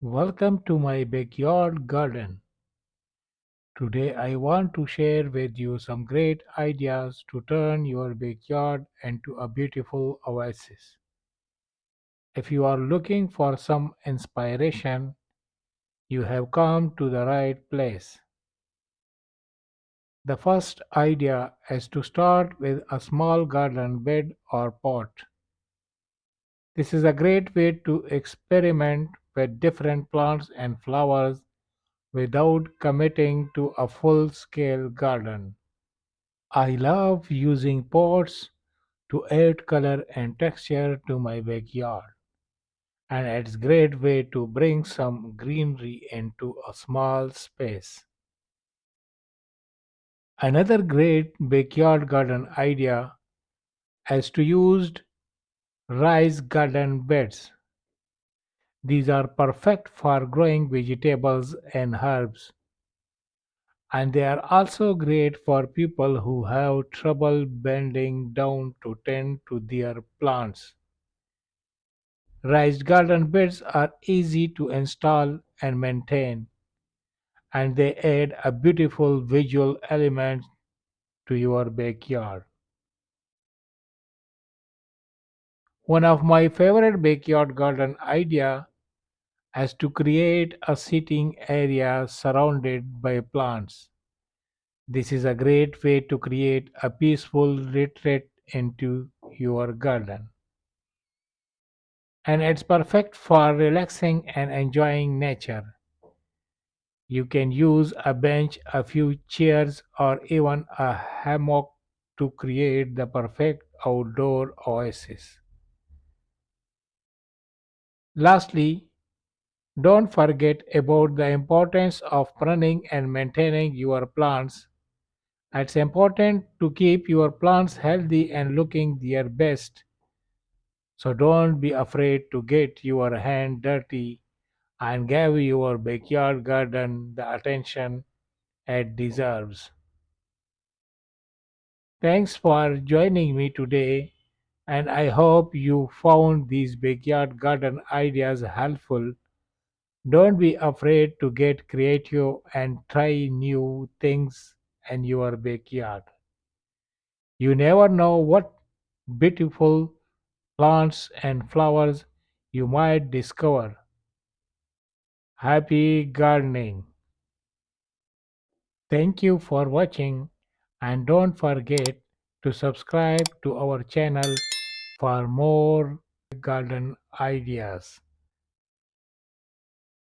Welcome to my backyard garden. Today I want to share with you some great ideas to turn your backyard into a beautiful oasis. If you are looking for some inspiration, you have come to the right place. The first idea is to start with a small garden bed or pot. This is a great way to experiment with different plants and flowers without committing to a full scale garden. I love using pots to add color and texture to my backyard, and it's a great way to bring some greenery into a small space. Another great backyard garden idea is to use raised garden beds. These are perfect for growing vegetables and herbs, and they are also great for people who have trouble bending down to tend to their plants. Raised garden beds are easy to install and maintain, and they add a beautiful visual element to your backyard. One of my favorite backyard garden idea is to create a sitting area surrounded by plants. This is a great way to create a peaceful retreat into your garden. And it's perfect for relaxing and enjoying nature. You can use a bench, a few chairs, or even a hammock to create the perfect outdoor oasis. Lastly, don't forget about the importance of pruning and maintaining your plants. It's important to keep your plants healthy and looking their best. So don't be afraid to get your hand dirty and give your backyard garden the attention it deserves. Thanks for joining me today, and I hope you found these backyard garden ideas helpful. Don't be afraid to get creative and try new things in your backyard. You never know what beautiful plants and flowers you might discover. Happy gardening! Thank you for watching, and don't forget to subscribe to our channel for more garden ideas.